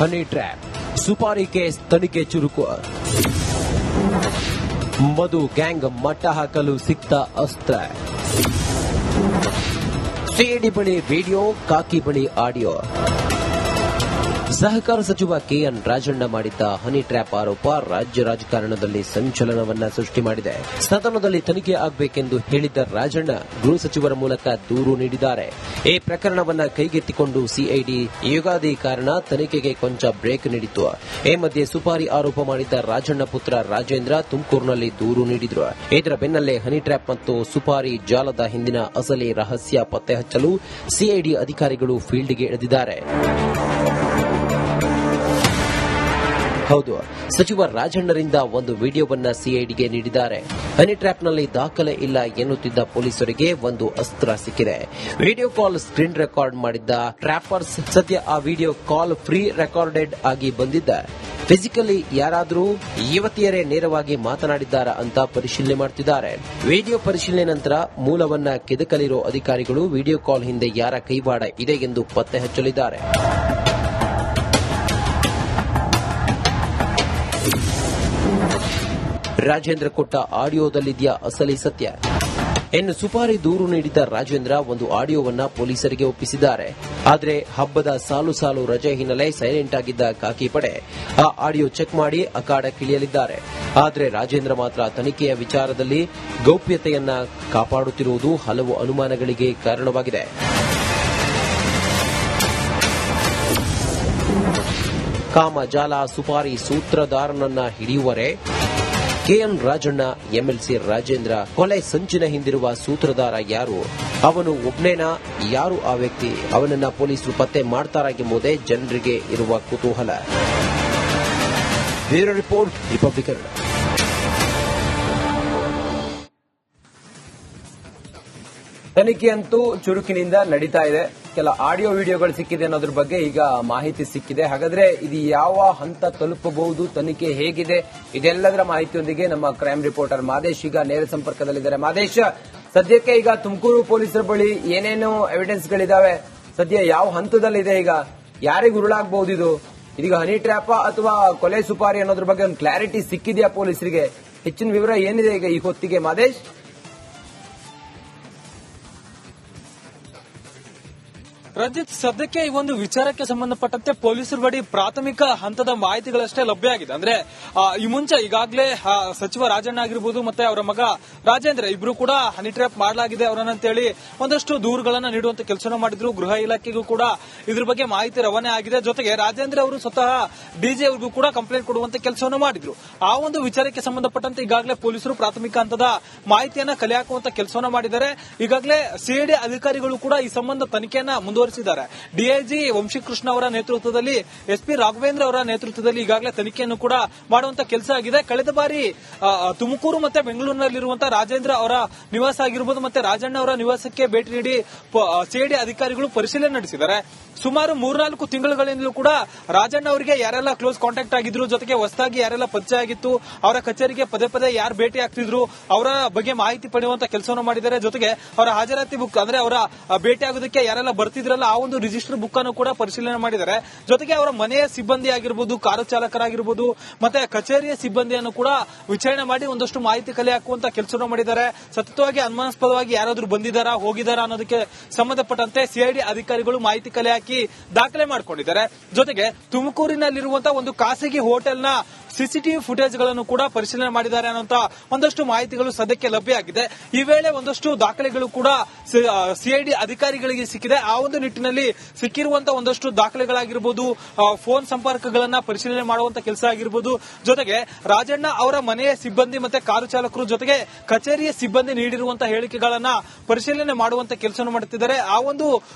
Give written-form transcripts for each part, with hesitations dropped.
Honey trap, ಸುಪಾರಿ case ತನಿಖೆ ಚುರುಕು. ಮಧು gang ಮಟ್ಟ ಹಾಕಲು ಸಿಕ್ತ ಅಸ್ತ್ರ. ಸಿಐಡಿ ಬಳಿ ವಿಡಿಯೋ, ಕಾಕಿ ಬಳಿ ಆಡಿಯೋ. ಸಹಕಾರ ಸಚಿವ ಕೆಎನ್ ರಾಜಣ್ಣ ಮಾಡಿದ್ದ ಹನಿ ಟ್ರ್ಯಾಪ್ ಆರೋಪ ರಾಜ್ಯ ರಾಜಕಾರಣದಲ್ಲಿ ಸಂಚಲನವನ್ನ ಸೃಷ್ಟಿ ಮಾಡಿದೆ. ಸದನದಲ್ಲಿ ತನಿಖೆ ಆಗಬೇಕೆಂದು ಹೇಳಿದ್ದ ರಾಜಣ್ಣ ಗೃಹ ಸಚಿವರ ಮೂಲಕ ದೂರು ನೀಡಿದ್ದಾರೆ. ಈ ಪ್ರಕರಣವನ್ನ ಕೈಗೆತ್ತಿಕೊಂಡು ಸಿಐಡಿ ಯುಗಾದಿ ಕಾರಣ ತನಿಖೆಗೆ ಕೊಂಚ ಬ್ರೇಕ್ ನೀಡಿತ್ತು. ಈ ಮಧ್ಯೆ ಸುಪಾರಿ ಆರೋಪ ಮಾಡಿದ್ದ ರಾಜಣ್ಣ ಪುತ್ರ ರಾಜೇಂದ್ರ ತುಮಕೂರಿನಲ್ಲಿ ದೂರು ನೀಡಿದ್ರು. ಇದರ ಬೆನ್ನಲ್ಲೇ ಹನಿ ಟ್ರ್ಯಾಪ್ ಮತ್ತು ಸುಪಾರಿ ಜಾಲದ ಹಿಂದಿನ ಅಸಲಿ ರಹಸ್ಯ ಪತ್ತೆ ಹಚ್ಚಲು ಸಿಐಡಿ ಅಧಿಕಾರಿಗಳು ಫೀಲ್ಡ್ಗೆ ಇಳಿದಿದ್ದಾರೆ. ಹೌದು, ಸಚಿವ ರಾಜಣ್ಣರಿಂದ ಒಂದು ವಿಡಿಯೋವನ್ನ ಸಿಐಡಿಗೆ ನೀಡಿದ್ದಾರೆ. ಹನಿ ಟ್ರ್ಯಾಪ್ನಲ್ಲಿ ದಾಖಲೆ ಇಲ್ಲ ಎನ್ನುತ್ತಿದ್ದ ಪೊಲೀಸರಿಗೆ ಒಂದು ಅಸ್ತ್ರ ಸಿಕ್ಕಿದೆ. ವಿಡಿಯೋ ಕಾಲ್ ಸ್ಕ್ರೀನ್ ರೆಕಾರ್ಡ್ ಮಾಡಿದ್ದ ಟ್ರ್ಯಾಪರ್ಸ್ ಸದ್ಯ ಆ ವಿಡಿಯೋ ಕಾಲ್ ಫ್ರೀ ರೆಕಾರ್ಡೆಡ್ ಆಗಿ ಬಂದಿದ್ದ. ಫಿಸಿಕಲಿ ಯಾರಾದರೂ ಯುವತಿಯರೇ ನೇರವಾಗಿ ಮಾತನಾಡಿದ್ದಾರಾ ಅಂತ ಪರಿಶೀಲನೆ ಮಾಡುತ್ತಿದ್ದಾರೆ. ವಿಡಿಯೋ ಪರಿಶೀಲನೆ ನಂತರ ಮೂಲವನ್ನ ಕೆದಕಲಿರೋ ಅಧಿಕಾರಿಗಳು ವಿಡಿಯೋ ಕಾಲ್ ಹಿಂದೆ ಯಾರ ಕೈವಾಡ ಇದೆ ಎಂದು ಪತ್ತೆ ಹಚ್ಚಲಿದ್ದಾರೆ. ರಾಜೇಂದ್ರ ಕೊಟ್ಟ ಆಡಿಯೋದಲ್ಲಿದೆಯಾ ಅಸಲಿ ಸತ್ಯ? ಇನ್ನು ಸುಪಾರಿ ದೂರು ನೀಡಿದ್ದ ರಾಜೇಂದ್ರ ಒಂದು ಆಡಿಯೋವನ್ನ ಪೊಲೀಸರಿಗೆ ಒಪ್ಪಿಸಿದ್ದಾರೆ. ಆದರೆ ಹಬ್ಬದ ಸಾಲು ಸಾಲು ರಜೆ ಹಿನ್ನೆಲೆ ಸೈಲೆಂಟ್ ಆಗಿದ್ದ ಖಾಕಿ ಪಡೆ ಆ ಆಡಿಯೋ ಚೆಕ್ ಮಾಡಿ ಅಖಾಡಕ್ಕಿಳಿಯಲಿದ್ದಾರೆ. ಆದರೆ ರಾಜೇಂದ್ರ ಮಾತ್ರ ತನಿಖೆಯ ವಿಚಾರದಲ್ಲಿ ಗೌಪ್ಯತೆಯನ್ನ ಕಾಪಾಡುತ್ತಿರುವುದು ಹಲವು ಅನುಮಾನಗಳಿಗೆ ಕಾರಣವಾಗಿದೆ. ಕಾಮಜಾಲ ಸುಪಾರಿ ಸೂತ್ರಧಾರನನ್ನ ಹಿಡಿಯುವರೆ ಕೆಎನ್ ರಾಜಣ್ಣ, ಎಂಎಲ್ಸಿ ರಾಜೇಂದ್ರ ಕೊಲೆ ಸಂಚಿನ ಹಿಂದಿರುವ ಸೂತ್ರಧಾರ ಯಾರು? ಅವನು ಒಬ್ನೇನಾ? ಯಾರು ಆ ವ್ಯಕ್ತಿ? ಅವನನ್ನ ಪೊಲೀಸರು ಪತ್ತೆ ಮಾಡ್ತಾರಾ ಎಂಬುದೇ ಜನರಿಗೆ ಇರುವ ಕುತೂಹಲ. Bureau report, republic Kannada. ತನಿಖೆಯಂತೂ ಚುರುಕಿನಿಂದ ನಡೀತಾ ಇದೆ. ಕೆಲ ಆಡಿಯೋ ವಿಡಿಯೋಗಳು ಸಿಕ್ಕಿದೆ ಅನ್ನೋದ್ರ ಬಗ್ಗೆ ಈಗ ಮಾಹಿತಿ ಸಿಕ್ಕಿದೆ. ಹಾಗಾದ್ರೆ ಇದು ಯಾವ ಹಂತ ತಲುಪಬಹುದು, ತನಿಖೆ ಹೇಗಿದೆ, ಇದೆಲ್ಲದರ ಮಾಹಿತಿಯೊಂದಿಗೆ ನಮ್ಮ ಕ್ರೈಮ್ ರಿಪೋರ್ಟರ್ ಮಾದೇಶ್ ಈಗ ನೇರ ಸಂಪರ್ಕದಲ್ಲಿದ್ದಾರೆ. ಮಾದೇಶ್, ಸದ್ಯಕ್ಕೆ ಈಗ ತುಮಕೂರು ಪೊಲೀಸರ ಬಳಿ ಏನೇನು ಎವಿಡೆನ್ಸ್ಗಳಿದಾವೆ, ಸದ್ಯ ಯಾವ ಹಂತದಲ್ಲಿದೆ, ಈಗ ಯಾರಿಗೆ ಉರುಳಾಗಬಹುದು ಇದು? ಇದೀಗ ಹನಿ ಟ್ರ್ಯಾಪ್ ಅಥವಾ ಕೊಲೆ ಸುಪಾರಿ ಅನ್ನೋದ್ರ ಬಗ್ಗೆ ಒಂದು ಕ್ಲಾರಿಟಿ ಸಿಕ್ಕಿದೆಯಾ ಪೊಲೀಸರಿಗೆ? ಹೆಚ್ಚಿನ ವಿವರ ಏನಿದೆ ಈಗ ಈ ಹೊತ್ತಿಗೆ ಮಾದೇಶ್? ರಂಜಿತ್, ಸದ್ಯಕ್ಕೆ ಈ ಒಂದು ವಿಚಾರಕ್ಕೆ ಸಂಬಂಧಪಟ್ಟಂತೆ ಪೊಲೀಸರ ಬಳಿ ಪ್ರಾಥಮಿಕ ಹಂತದ ಮಾಹಿತಿಗಳಷ್ಟೇ ಲಭ್ಯ ಆಗಿದೆ. ಅಂದ್ರೆ ಈ ಮುಂಚೆ ಈಗಾಗಲೇ ಸಚಿವ ರಾಜಣ್ಣ ಆಗಿರ್ಬೋದು ಮತ್ತೆ ಅವರ ಮಗ ರಾಜೇಂದ್ರ ಇಬ್ರು ಕೂಡ ಹನಿ ಟ್ರ್ಯಾಪ್ ಮಾಡಲಾಗಿದೆ ಅವರನ್ನಂತೇಳಿ ಒಂದಷ್ಟು ದೂರುಗಳನ್ನ ನೀಡುವಂತ ಕೆಲಸ ಮಾಡಿದ್ರು. ಗೃಹ ಇಲಾಖೆಗೂ ಕೂಡ ಇದ್ರ ಬಗ್ಗೆ ಮಾಹಿತಿ ರವಾನೆ ಆಗಿದೆ. ಜೊತೆಗೆ ರಾಜೇಂದ್ರ ಅವರು ಸ್ವತಃ ಡಿಜಿ ಅವರಿಗೂ ಕೂಡ ಕಂಪ್ಲೇಂಟ್ ಕೊಡುವಂತ ಕೆಲಸವನ್ನು ಮಾಡಿದ್ರು. ಆ ಒಂದು ವಿಚಾರಕ್ಕೆ ಸಂಬಂಧಪಟ್ಟಂತೆ ಈಗಾಗಲೇ ಪೊಲೀಸರು ಪ್ರಾಥಮಿಕ ಹಂತದ ಮಾಹಿತಿಯನ್ನ ಕಲೆ ಹಾಕುವಂತ ಕೆಲಸವನ್ನು ಮಾಡಿದ್ದಾರೆ. ಈಗಾಗಲೇ ಸಿಐಡಿ ಅಧಿಕಾರಿಗಳು ಕೂಡ ಈ ಸಂಬಂಧ ತನಿಖೆಯನ್ನ ಮುಂದುವರಿಸಿದ್ದಾರೆ. ಡಿಐಜಿ ವಂಶೀಕೃಷ್ಣ ಅವರ ನೇತೃತ್ವದಲ್ಲಿ, ಎಸ್ಪಿ ರಾಘವೇಂದ್ರ ಅವರ ನೇತೃತ್ವದಲ್ಲಿ ಈಗಾಗಲೇ ತನಿಖೆಯನ್ನು ಕೂಡ ಮಾಡುವಂತ ಕೆಲಸ ಆಗಿದೆ. ಕಳೆದ ಬಾರಿ ತುಮಕೂರು ಮತ್ತೆ ಬೆಂಗಳೂರಿನಲ್ಲಿರುವಂತಹ ರಾಜೇಂದ್ರ ಅವರ ನಿವಾಸ ಆಗಿರಬಹುದು ಮತ್ತೆ ರಾಜಣ್ಣ ಅವರ ನಿವಾಸಕ್ಕೆ ಭೇಟಿ ನೀಡಿ ಸಿಐಡಿ ಅಧಿಕಾರಿಗಳು ಪರಿಶೀಲನೆ ನಡೆಸಿದ್ದಾರೆ. ಸುಮಾರು 3-4 ತಿಂಗಳುಗಳಿಂದಲೂ ಕೂಡ ರಾಜಣ್ಣ ಅವರಿಗೆ ಯಾರೆಲ್ಲ ಕ್ಲೋಸ್ ಕಾಂಟ್ಯಾಕ್ಟ್ ಆಗಿದ್ರು, ಜೊತೆಗೆ ಹೊಸದಾಗಿ ಯಾರೆಲ್ಲ ಪರಿಚಯ ಆಗಿತ್ತು, ಅವರ ಕಚೇರಿಗೆ ಪದೇ ಪದೇ ಯಾರು ಭೇಟಿ ಆಗ್ತಿದ್ರು, ಅವರ ಬಗ್ಗೆ ಮಾಹಿತಿ ಪಡೆಯುವಂತ ಕೆಲಸವನ್ನು ಮಾಡಿದ್ದಾರೆ. ಜೊತೆಗೆ ಅವರ ಹಾಜರಾತಿ ಬುಕ್, ಅಂದ್ರೆ ಅವರ ಭೇಟಿ ಆಗೋದಕ್ಕೆ ಯಾರೆಲ್ಲ ಬರ್ತಿದ್ರಲ್ಲ ಆ ಒಂದು ರಿಜಿಸ್ಟರ್ ಬುಕ್ ಅನ್ನು ಕೂಡ ಪರಿಶೀಲನೆ ಮಾಡಿದ್ದಾರೆ. ಜೊತೆಗೆ ಅವರ ಮನೆಯ ಸಿಬ್ಬಂದಿ ಆಗಿರಬಹುದು, ಕಾರು ಚಾಲಕರಾಗಿರಬಹುದು ಮತ್ತೆ ಕಚೇರಿಯ ಸಿಬ್ಬಂದಿಯನ್ನು ಕೂಡ ವಿಚಾರಣೆ ಮಾಡಿ ಒಂದಷ್ಟು ಮಾಹಿತಿ ಕಲೆ ಹಾಕುವಂತ ಕೆಲಸವನ್ನು ಮಾಡಿದ್ದಾರೆ. ಸತತವಾಗಿ ಅನುಮಾನಾಸ್ಪದವಾಗಿ ಯಾರಾದ್ರೂ ಬಂದಿದ್ದಾರಾ, ಹೋಗಿದ್ದಾರಾ ಅನ್ನೋದಕ್ಕೆ ಸಂಬಂಧಪಟ್ಟಂತೆ ಸಿಐಡಿ ಅಧಿಕಾರಿಗಳು ಮಾಹಿತಿ ಕಲೆ ಹಾಕಿ ದಾಖಲೆ ಮಾಡಿಕೊಂಡಿದ್ದಾರೆ. ಜೊತೆಗೆ ತುಮಕೂರಿನಲ್ಲಿರುವಂತಹ ಒಂದು ಖಾಸಗಿ ಹೋಟೆಲ್ನ ಸಿಸಿಟಿವಿ ಫುಟೇಜ್ ಗಳನ್ನು ಕೂಡ ಪರಿಶೀಲನೆ ಮಾಡಿದ್ದಾರೆ ಅನ್ನುವಂತ ಒಂದಷ್ಟು ಮಾಹಿತಿಗಳು ಸದ್ಯಕ್ಕೆ ಲಭ್ಯ ಆಗಿದೆ. ಈ ವೇಳೆ ಒಂದಷ್ಟು ದಾಖಲೆಗಳು ಕೂಡ ಸಿಐಡಿ ಅಧಿಕಾರಿಗಳಿಗೆ ಸಿಕ್ಕಿದೆ. ಆ ಒಂದು ನಿಟ್ಟಿನಲ್ಲಿ ಸಿಕ್ಕಿರುವಂತಹ ಒಂದಷ್ಟು ದಾಖಲೆಗಳಾಗಿರಬಹುದು, ಫೋನ್ ಸಂಪರ್ಕಗಳನ್ನ ಪರಿಶೀಲನೆ ಮಾಡುವಂತ ಕೆಲಸ ಆಗಿರಬಹುದು, ಜೊತೆಗೆ ರಾಜಣ್ಣ ಅವರ ಮನೆಯ ಸಿಬ್ಬಂದಿ ಮತ್ತೆ ಕಾರು ಚಾಲಕರು ಜೊತೆಗೆ ಕಚೇರಿಯ ಸಿಬ್ಬಂದಿ ನೀಡಿರುವಂತಹ ಹೇಳಿಕೆಗಳನ್ನ ಪರಿಶೀಲನೆ ಮಾಡುವಂತ ಕೆಲಸವನ್ನು ಮಾಡುತ್ತಿದ್ದಾರೆ. ಆ ಒಂದು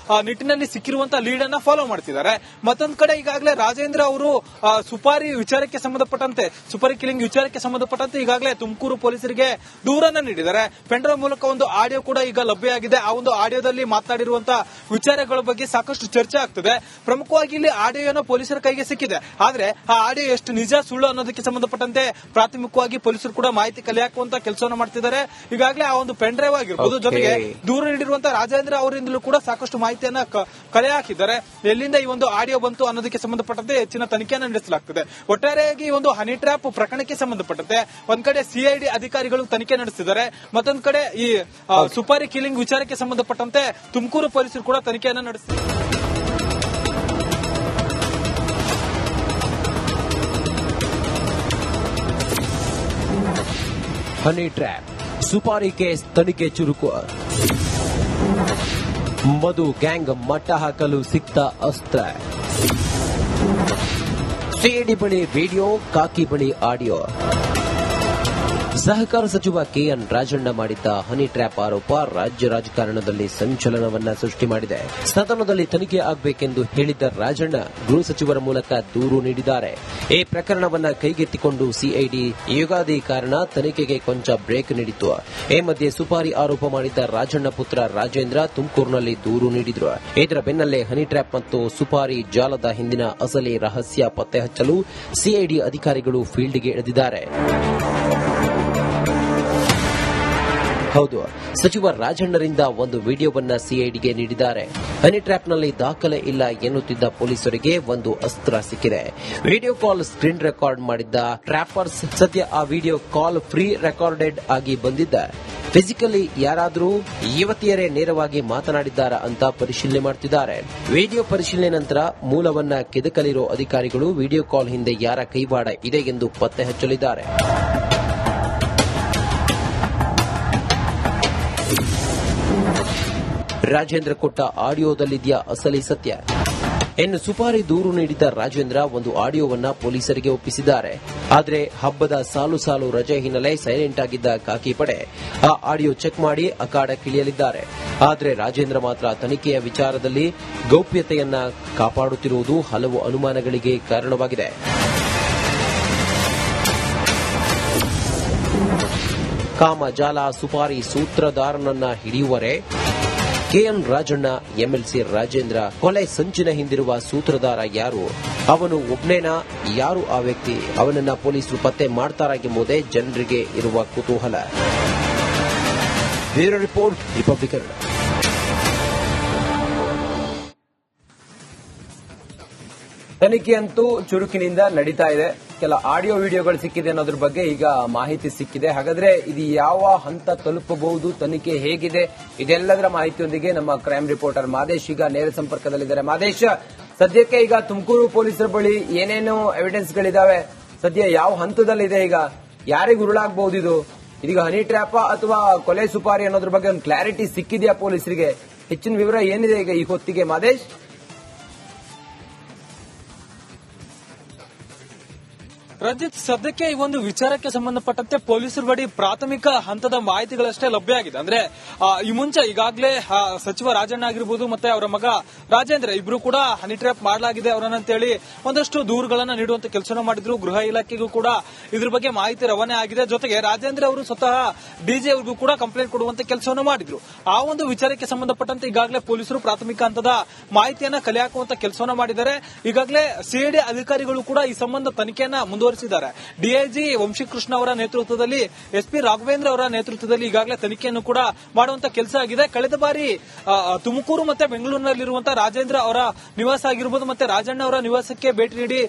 ನಿಟ್ಟಿನಲ್ಲಿ ಸಿಕ್ಕಿರುವಂತಹ ಲೀಡ್ ಅನ್ನ ಫಾಲೋ ಮಾಡ್ತಿದ್ದಾರೆ. ಮತ್ತೊಂದು ಕಡೆ ಈಗಾಗಲೇ ರಾಜೇಂದ್ರ ಅವರು ಸುಪಾರಿ ವಿಚಾರಕ್ಕೆ ಸಂಬಂಧಪಟ್ಟ ಸುಪಾರಿ ಕಿಲಿಂಗ್ ವಿಚಾರಕ್ಕೆ ಸಂಬಂಧಪಟ್ಟಂತೆ ಈಗಾಗಲೇ ತುಮಕೂರು ಪೊಲೀಸರಿಗೆ ದೂರನ್ನ ನೀಡಿದ್ದಾರೆ. ಪೆಂಡ್ರೈವ್ ಮೂಲಕ ಒಂದು ಆಡಿಯೋ ಕೂಡ ಈಗ ಲಭ್ಯ ಆಗಿದೆ. ಆ ಒಂದು ಆಡಿಯೋದಲ್ಲಿ ಮಾತನಾಡಿರುವಂತಹ ವಿಚಾರಗಳು ಆಡಿಯೋಗಳ ಬಗ್ಗೆ ಸಾಕಷ್ಟು ಚರ್ಚೆ ಆಗ್ತದೆ. ಪ್ರಮುಖವಾಗಿ ಇಲ್ಲಿ ಆಡಿಯೋನ ಪೊಲೀಸರ ಕೈಗೆ ಸಿಕ್ಕಿದೆ. ಆದ್ರೆ ಆ ಆಡಿಯೋ ಎಷ್ಟು ನಿಜ ಸುಳ್ಳು ಅನ್ನೋದಕ್ಕೆ ಸಂಬಂಧಪಟ್ಟಂತೆ ಪ್ರಾಥಮಿಕವಾಗಿ ಪೊಲೀಸರು ಕೂಡ ಮಾಹಿತಿ ಕಲೆ ಹಾಕುವಂತ ಕೆಲಸವನ್ನು ಮಾಡ್ತಿದ್ದಾರೆ. ಈಗಾಗಲೇ ಆ ಒಂದು ಪೆನ್ ಡ್ರೈವ್ ಆಗಿರ್ಬೋದು, ಜೊತೆಗೆ ದೂರು ನೀಡಿರುವಂತಹ ರಾಜೇಂದ್ರ ಅವರಿಂದಲೂ ಕೂಡ ಸಾಕಷ್ಟು ಮಾಹಿತಿಯನ್ನ ಕಲೆ ಹಾಕಿದ್ದಾರೆ. ಎಲ್ಲಿಂದ ಈ ಒಂದು ಆಡಿಯೋ ಬಂತು ಅನ್ನೋದಕ್ಕೆ ಸಂಬಂಧಪಟ್ಟಂತೆ ಹೆಚ್ಚಿನ ತನಿಖೆಯನ್ನು ನಡೆಸಲಾಗ್ತದೆ. ಒಟ್ಟಾರೆಯಾಗಿ ಒಂದು ಹನಿ ಟ್ರ್ಯಾಪ್ ಪ್ರಕರಣಕ್ಕೆ ಸಂಬಂಧಪಟ್ಟಂತೆ ಒಂದ್ ಕಡೆ ಸಿಐಡಿ ಅಧಿಕಾರಿಗಳು ತನಿಖೆ ನಡೆಸಿದ್ದಾರೆ, ಮತ್ತೊಂದ್ ಕಡೆ ಈ ಸುಪಾರಿ ಕಿಲ್ಲಿಂಗ್ ವಿಚಾರಕ್ಕೆ ಸಂಬಂಧಪಟ್ಟಂತೆ ತುಮಕೂರು ಪೊಲೀಸರು ಕೂಡ ತನಿಖೆಯನ್ನು ನಡೆಸಿದ್ದಾರೆ. ಹನಿ ಟ್ರ್ಯಾಪ್ ಸುಪಾರಿ ಕೇಸ್ ತನಿಖೆ ಚುರುಕು. ಮಧು ಗ್ಯಾಂಗ್ ಮಟ್ಟ ಹಾಕಲು ಸಿಕ್ತ ಅಸ್ತ್ರ. ಸಿಐಡಿ ಬಳಿ ವಿಡಿಯೋ, ಕಾಕಿ ಬಳಿ ಆಡಿಯೋ. ಸಹಕಾರ ಸಚಿವ ಕೆಎನ್ ರಾಜಣ್ಣ ಮಾಡಿದ್ದ ಹನಿ ಟ್ರ್ಯಾಪ್ ಆರೋಪ ರಾಜ್ಯ ರಾಜಕಾರಣದಲ್ಲಿ ಸಂಚಲನವನ್ನ ಸೃಷ್ಟಿ ಮಾಡಿದೆ. ಸದನದಲ್ಲಿ ತನಿಖೆ ಆಗಬೇಕೆಂದು ಹೇಳಿದ್ದ ರಾಜಣ್ಣ ಗೃಹ ಸಚಿವರ ಮೂಲಕ ದೂರು ನೀಡಿದ್ದಾರೆ. ಈ ಪ್ರಕರಣವನ್ನ ಕೈಗೆತ್ತಿಕೊಂಡು ಸಿಐಡಿ ಯುಗಾದಿ ಕಾರಣ ತನಿಖೆಗೆ ಕೊಂಚ ಬ್ರೇಕ್ ನೀಡಿತ್ತು. ಈ ಮಧ್ಯೆ ಸುಪಾರಿ ಆರೋಪ ಮಾಡಿದ್ದ ರಾಜಣ್ಣ ಪುತ್ರ ರಾಜೇಂದ್ರ ತುಮಕೂರಿನಲ್ಲಿ ದೂರು ನೀಡಿದ್ರು. ಇದರ ಬೆನ್ನಲ್ಲೇ ಹನಿ ಟ್ರ್ಯಾಪ್ ಮತ್ತು ಸುಪಾರಿ ಜಾಲದ ಹಿಂದಿನ ಅಸಲಿ ರಹಸ್ಯ ಪತ್ತೆ ಹಚ್ಚಲು ಸಿಐಡಿ ಅಧಿಕಾರಿಗಳು ಫೀಲ್ಡ್ಗೆ ಇಳಿದಿದ್ದಾರೆ. ಹೌದು, ಸಚಿವ ರಾಜಣ್ಣರಿಂದ ಒಂದು ವಿಡಿಯೋವನ್ನ ಸಿಐಡಿಗೆ ನೀಡಿದ್ದಾರೆ. ಹನಿ ಟ್ರ್ಯಾಪ್ನಲ್ಲಿ ದಾಖಲೆ ಇಲ್ಲ ಎನ್ನುತ್ತಿದ್ದ ಪೊಲೀಸರಿಗೆ ಒಂದು ಅಸ್ತ್ರ ಸಿಕ್ಕಿದೆ. ವಿಡಿಯೋ ಕಾಲ್ ಸ್ಕ್ರೀನ್ ರೆಕಾರ್ಡ್ ಮಾಡಿದ್ದ ಟ್ರ್ಯಾಪರ್ಸ್ ಸದ್ಯ ಆ ವಿಡಿಯೋ ಕಾಲ್ ಫ್ರೀ ರೆಕಾರ್ಡೆಡ್ ಆಗಿ ಬಂದಿದ್ದ. ಫಿಸಿಕಲಿ ಯಾರಾದರೂ ಯುವತಿಯರೇ ನೇರವಾಗಿ ಮಾತನಾಡಿದ್ದಾರಾ ಅಂತ ಪರಿಶೀಲನೆ ಮಾಡುತ್ತಿದ್ದಾರೆ. ವಿಡಿಯೋ ಪರಿಶೀಲನೆ ನಂತರ ಮೂಲವನ್ನ ಕೆದಕಲಿರೋ ಅಧಿಕಾರಿಗಳು ವಿಡಿಯೋ ಕಾಲ್ ಹಿಂದೆ ಯಾರ ಕೈವಾಡ ಇದೆ ಎಂದು ಪತ್ತೆ ಹಚ್ಚಲಿದ್ದಾರೆ. ರಾಜೇಂದ್ರ ಕೊಟ್ಟ ಆಡಿಯೋದಲ್ಲಿದೆಯಾ ಅಸಲಿ ಸತ್ಯ? ಇನ್ನು ಸುಪಾರಿ ದೂರು ನೀಡಿದ್ದ ರಾಜೇಂದ್ರ ಒಂದು ಆಡಿಯೋವನ್ನ ಪೊಲೀಸರಿಗೆ ಒಪ್ಪಿಸಿದ್ದಾರೆ. ಆದರೆ ಹಬ್ಬದ ಸಾಲು ಸಾಲು ರಜೆ ಹಿನ್ನೆಲೆ ಸೈಲೆಂಟ್ ಆಗಿದ್ದ ಖಾಕಿ ಪಡೆ ಆ ಆಡಿಯೋ ಚೆಕ್ ಮಾಡಿ ಅಖಾಡಕ್ಕಿಳಿಯಲಿದ್ದಾರೆ. ಆದರೆ ರಾಜೇಂದ್ರ ಮಾತ್ರ ತನಿಖೆಯ ವಿಚಾರದಲ್ಲಿ ಗೌಪ್ಯತೆಯನ್ನ ಕಾಪಾಡುತ್ತಿರುವುದು ಹಲವು ಅನುಮಾನಗಳಿಗೆ ಕಾರಣವಾಗಿದೆ. ಕಾಮಜಾಲ ಸುಪಾರಿ ಸೂತ್ರಧಾರನನ್ನ ಹಿಡಿಯುವರೆ ಕೆಎನ್ ರಾಜಣ್ಣ, ಎಂಎಲ್ಸಿ ರಾಜೇಂದ್ರ ಕೊಲೆ ಸಂಚಿನ ಹಿಂದಿರುವ ಸೂತ್ರಧಾರ ಯಾರು? ಅವನು ಒಬ್ನೇನಾ? ಯಾರು ಆ ವ್ಯಕ್ತಿ? ಅವನನ್ನ ಪೊಲೀಸರು ಪತ್ತೆ ಮಾಡ್ತಾರಾ ಎಂಬುದೇ ಜನರಿಗೆ ಇರುವ ಕುತೂಹಲ. Bureau report, republic Kannada. ತನಿಖೆಯಂತೂ ಚುರುಕಿನಿಂದ ನಡೀತಾ ಇದೆ. ಕೆಲ ಆಡಿಯೋ ವಿಡಿಯೋಗಳು ಸಿಕ್ಕಿದೆ ಅನ್ನೋದ್ರ ಬಗ್ಗೆ ಈಗ ಮಾಹಿತಿ ಸಿಕ್ಕಿದೆ. ಹಾಗಾದ್ರೆ ಇದು ಯಾವ ಹಂತ ತಲುಪಬಹುದು, ತನಿಖೆ ಹೇಗಿದೆ, ಇದೆಲ್ಲದರ ಮಾಹಿತಿಯೊಂದಿಗೆ ನಮ್ಮ ಕ್ರೈಮ್ ರಿಪೋರ್ಟರ್ ಮಾದೇಶ್ ಈಗ ನೇರ ಸಂಪರ್ಕದಲ್ಲಿದ್ದಾರೆ. ಮಾದೇಶ್, ಸದ್ಯಕ್ಕೆ ಈಗ ತುಮಕೂರು ಪೊಲೀಸರ ಬಳಿ ಏನೇನು ಎವಿಡೆನ್ಸ್ಗಳಿದಾವೆ, ಸದ್ಯ ಯಾವ ಹಂತದಲ್ಲಿದೆ, ಈಗ ಯಾರಿಗೆ ಉರುಳಾಗಬಹುದು ಇದು? ಇದೀಗ ಹನಿ ಟ್ರ್ಯಾಪ್ ಅಥವಾ ಕೊಲೆ ಸುಪಾರಿ ಅನ್ನೋದ್ರ ಬಗ್ಗೆ ಒಂದು ಕ್ಲಾರಿಟಿ ಸಿಕ್ಕಿದೆಯಾ ಪೊಲೀಸರಿಗೆ? ಹೆಚ್ಚಿನ ವಿವರ ಏನಿದೆ ಈಗ ಈ ಹೊತ್ತಿಗೆ ಮಾದೇಶ್? ರಜಿತ್, ಸದ್ಯಕ್ಕೆ ಈ ಒಂದು ವಿಚಾರಕ್ಕೆ ಸಂಬಂಧಪಟ್ಟಂತೆ ಪೊಲೀಸರ ಬಳಿ ಪ್ರಾಥಮಿಕ ಹಂತದ ಮಾಹಿತಿಗಳಷ್ಟೇ ಲಭ್ಯ ಆಗಿದೆ. ಅಂದ್ರೆ ಈ ಮುಂಚೆ ಈಗಾಗಲೇ ಸಚಿವ ರಾಜಣ್ಣ ಆಗಿರ್ಬೋದು ಮತ್ತೆ ಅವರ ಮಗ ರಾಜೇಂದ್ರ ಇಬ್ರು ಕೂಡ ಹನಿ ಟ್ರ್ಯಾಪ್ ಮಾಡಲಾಗಿದೆ ಅವರನ್ನಂತೇಳಿ ಒಂದಷ್ಟು ದೂರುಗಳನ್ನ ನೀಡುವಂತ ಕೆಲಸ ಮಾಡಿದ್ರು. ಗೃಹ ಇಲಾಖೆಗೂ ಕೂಡ ಇದ್ರ ಬಗ್ಗೆ ಮಾಹಿತಿ ರವಾನೆ ಆಗಿದೆ. ಜೊತೆಗೆ ರಾಜೇಂದ್ರ ಅವರು ಸ್ವತಃ ಡಿಜಿ ಅವರಿಗೂ ಕೂಡ ಕಂಪ್ಲೇಂಟ್ ಕೊಡುವಂತ ಕೆಲಸವನ್ನು ಮಾಡಿದ್ರು. ಆ ಒಂದು ವಿಚಾರಕ್ಕೆ ಸಂಬಂಧಪಟ್ಟಂತೆ ಈಗಾಗಲೇ ಪೊಲೀಸರು ಪ್ರಾಥಮಿಕ ಹಂತದ ಮಾಹಿತಿಯನ್ನ ಕಲೆ ಹಾಕುವಂತ ಕೆಲಸವನ್ನು ಮಾಡಿದ್ದಾರೆ. ಈಗಾಗಲೇ ಸಿಐಡಿ ಅಧಿಕಾರಿಗಳು ಕೂಡ ಈ ಸಂಬಂಧ ತನಿಖೆಯನ್ನ ಮುಂದುವರಿಸಿದ್ದಾರೆ. ಡಿಐಜಿ ವಂಶೀಕೃಷ್ಣ ಅವರ ನೇತೃತ್ವದಲ್ಲಿ, ಎಸ್ಪಿ ರಾಘವೇಂದ್ರ ಅವರ ನೇತೃತ್ವದಲ್ಲಿ ಈಗಾಗಲೇ ತನಿಖೆಯನ್ನು ಕೂಡ ಮಾಡುವಂತ ಕೆಲಸ ಆಗಿದೆ. ಕಳೆದ ಬಾರಿ ತುಮಕೂರು ಮತ್ತೆ ಬೆಂಗಳೂರಿನಲ್ಲಿರುವಂತಹ ರಾಜೇಂದ್ರ ಅವರ ನಿವಾಸ ಆಗಿರಬಹುದು ಮತ್ತೆ ರಾಜಣ್ಣ ಅವರ ನಿವಾಸಕ್ಕೆ ಭೇಟಿ ನೀಡಿ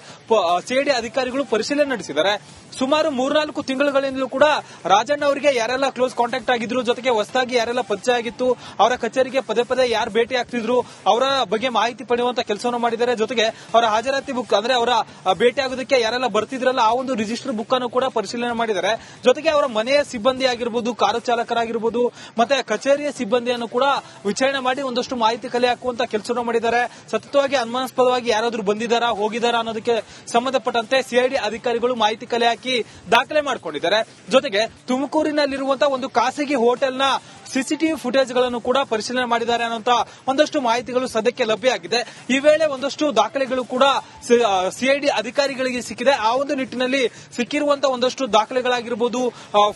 ಸಿಐಡಿ ಅಧಿಕಾರಿಗಳು ಪರಿಶೀಲನೆ ನಡೆಸಿದ್ದಾರೆ. ಸುಮಾರು 3-4 ತಿಂಗಳುಗಳಿಂದಲೂ ಕೂಡ ರಾಜಣ್ಣ ಅವರಿಗೆ ಯಾರೆಲ್ಲ ಕ್ಲೋಸ್ ಕಾಂಟ್ಯಾಕ್ಟ್ ಆಗಿದ್ರು, ಜೊತೆಗೆ ಹೊಸದಾಗಿ ಯಾರೆಲ್ಲ ಪರಿಚಯ ಆಗಿತ್ತು, ಅವರ ಕಚೇರಿಗೆ ಪದೇ ಪದೇ ಯಾರು ಭೇಟಿ ಆಗ್ತಿದ್ರು, ಅವರ ಬಗ್ಗೆ ಮಾಹಿತಿ ಪಡೆಯುವಂತ ಕೆಲಸವನ್ನು ಮಾಡಿದ್ದಾರೆ. ಜೊತೆಗೆ ಅವರ ಹಾಜರಾತಿ ಬುಕ್, ಅಂದ್ರೆ ಅವರ ಭೇಟಿ ಆಗೋದಕ್ಕೆ ಯಾರೆಲ್ಲ ಬರ್ತಿದ್ರಲ್ಲ ಆ ಒಂದು ರಿಜಿಸ್ಟರ್ ಬುಕ್ ಅನ್ನು ಕೂಡ ಪರಿಶೀಲನೆ ಮಾಡಿದ್ದಾರೆ. ಜೊತೆಗೆ ಅವರ ಮನೆಯ ಸಿಬ್ಬಂದಿ ಆಗಿರಬಹುದು, ಕಾರು ಚಾಲಕರಾಗಿರಬಹುದು ಮತ್ತೆ ಕಚೇರಿಯ ಸಿಬ್ಬಂದಿಯನ್ನು ಕೂಡ ವಿಚಾರಣೆ ಮಾಡಿ ಒಂದಷ್ಟು ಮಾಹಿತಿ ಕಲೆ ಹಾಕುವಂತ ಕೆಲಸವನ್ನು ಮಾಡಿದ್ದಾರೆ. ಸತತವಾಗಿ ಅನುಮಾನಾಸ್ಪದವಾಗಿ ಯಾರಾದ್ರೂ ಬಂದಿದ್ದಾರಾ, ಹೋಗಿದ್ದಾರಾ ಅನ್ನೋದಕ್ಕೆ ಸಂಬಂಧಪಟ್ಟಂತೆ ಸಿಐಡಿ ಅಧಿಕಾರಿಗಳು ಮಾಹಿತಿ ಕಲೆ ಹಾಕಿ ದಾಖಲೆ ಮಾಡಿಕೊಂಡಿದ್ದಾರೆ. ಜೊತೆಗೆ ತುಮಕೂರಿನಲ್ಲಿರುವಂತಹ ಒಂದು ಖಾಸಗಿ ಹೋಟೆಲ್ನ ಸಿಸಿಟಿವಿ ಫುಟೇಜ್ ಗಳನ್ನು ಕೂಡ ಪರಿಶೀಲನೆ ಮಾಡಿದ್ದಾರೆ ಅನ್ನುವಂತ ಒಂದಷ್ಟು ಮಾಹಿತಿಗಳು ಸದ್ಯಕ್ಕೆ ಲಭ್ಯ ಆಗಿದೆ. ಈ ವೇಳೆ ಒಂದಷ್ಟು ದಾಖಲೆಗಳು ಕೂಡ ಸಿಐಡಿ ಅಧಿಕಾರಿಗಳಿಗೆ ಸಿಕ್ಕಿದೆ. ಆ ಒಂದು ನಿಟ್ಟಿನಲ್ಲಿ ಸಿಕ್ಕಿರುವಂತಹ ಒಂದಷ್ಟು ದಾಖಲೆಗಳಾಗಿರ್ಬೋದು,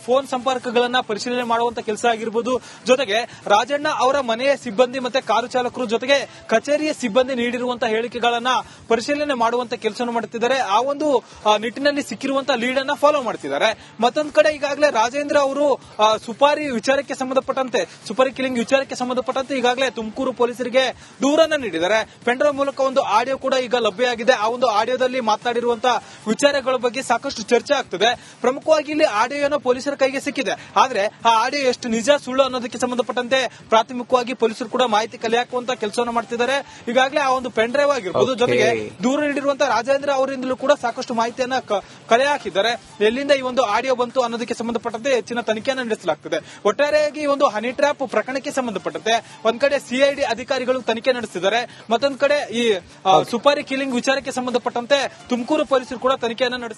ಫೋನ್ ಸಂಪರ್ಕಗಳನ್ನ ಪರಿಶೀಲನೆ ಮಾಡುವಂತ ಕೆಲಸ ಆಗಿರ್ಬೋದು, ಜೊತೆಗೆ ರಾಜಣ್ಣ ಅವರ ಮನೆಯ ಸಿಬ್ಬಂದಿ ಮತ್ತೆ ಕಾರು ಚಾಲಕರು ಜೊತೆಗೆ ಕಚೇರಿಯ ಸಿಬ್ಬಂದಿ ನೀಡಿರುವಂತಹ ಹೇಳಿಕೆಗಳನ್ನ ಪರಿಶೀಲನೆ ಮಾಡುವಂತ ಕೆಲಸ ಮಾಡುತ್ತಿದ್ದಾರೆ. ಆ ಒಂದು ನಿಟ್ಟಿನಲ್ಲಿ ಸಿಕ್ಕಿರುವಂತಹ ಲೀಡ್ ಅನ್ನ ಫಾಲೋ ಮಾಡ್ತಿದ್ದಾರೆ. ಮತ್ತೊಂದು ಕಡೆ ಈಗಾಗಲೇ ರಾಜೇಂದ್ರ ಅವರು ಸುಪಾರಿ ವಿಚಾರಕ್ಕೆ ಸಂಬಂಧಪಟ್ಟಂತೆ, ಸುಪಾರಿ ಕಿಲಿಂಗ್ ವಿಚಾರಕ್ಕೆ ಸಂಬಂಧಪಟ್ಟಂತೆ ಈಗಾಗಲೇ ತುಮಕೂರು ಪೊಲೀಸರಿಗೆ ದೂರನ್ನ ನೀಡಿದ್ದಾರೆ. ಪೆಂಡ್ರೈವ್ ಮೂಲಕ ಒಂದು ಆಡಿಯೋ ಕೂಡ ಈಗ ಲಭ್ಯ ಆಗಿದೆ. ಆ ಒಂದು ಆಡಿಯೋದಲ್ಲಿ ಮಾತನಾಡಿರುವಂತಹ ವಿಚಾರಗಳ ಬಗ್ಗೆ ಸಾಕಷ್ಟು ಚರ್ಚೆ ಆಗ್ತದೆ. ಪ್ರಮುಖವಾಗಿ ಇಲ್ಲಿ ಆಡಿಯೋನ ಪೊಲೀಸರ ಕೈಗೆ ಸಿಕ್ಕಿದೆ. ಆದ್ರೆ ಆ ಆಡಿಯೋ ಎಷ್ಟು ನಿಜ ಸುಳ್ಳು ಅನ್ನೋದಕ್ಕೆ ಸಂಬಂಧಪಟ್ಟಂತೆ ಪ್ರಾಥಮಿಕವಾಗಿ ಪೊಲೀಸರು ಕೂಡ ಮಾಹಿತಿ ಕಲೆ ಹಾಕುವಂತ ಕೆಲಸವನ್ನು ಮಾಡ್ತಿದ್ದಾರೆ. ಈಗಾಗಲೇ ಆ ಒಂದು ಪೆನ್ ಡ್ರೈವ್ ಆಗಿರ್ಬೋದು, ಜೊತೆಗೆ ದೂರ ನೀಡಿರುವಂತಹ ರಾಜೇಂದ್ರ ಅವರಿಂದಲೂ ಕೂಡ ಸಾಕಷ್ಟು ಮಾಹಿತಿಯನ್ನ ಕಲೆ ಹಾಕಿದ್ದಾರೆ. ಎಲ್ಲಿಂದ ಈ ಒಂದು ಆಡಿಯೋ ಬಂತು ಅನ್ನೋದಕ್ಕೆ ಸಂಬಂಧಪಟ್ಟಂತೆ ಹೆಚ್ಚಿನ ತನಿಖೆಯನ್ನು ನಡೆಸಲಾಗುತ್ತದೆ. ಒಟ್ಟಾರೆಯಾಗಿ ಈ ಒಂದು ಹನಿ ಟ್ರ್ಯಾಪ್ ಪ್ರಕರಣಕ್ಕೆ ಸಂಬಂಧಪಟ್ಟಂತೆ ಒಂದ್ ಕಡೆ ಸಿಐಡಿ ಅಧಿಕಾರಿಗಳು ತನಿಖೆ ನಡೆಸಿದ್ದಾರೆ, ಮತ್ತೊಂದ್ ಕಡೆ ಈ ಸುಪಾರಿ ಕಿಲಿಂಗ್ ವಿಚಾರಕ್ಕೆ ಸಂಬಂಧಪಟ್ಟಂತೆ ತುಮಕೂರು ಪೊಲೀಸರು ಕೂಡ ತನಿಖೆಯನ್ನು ನಡೆಸಿದ್ದಾರೆ.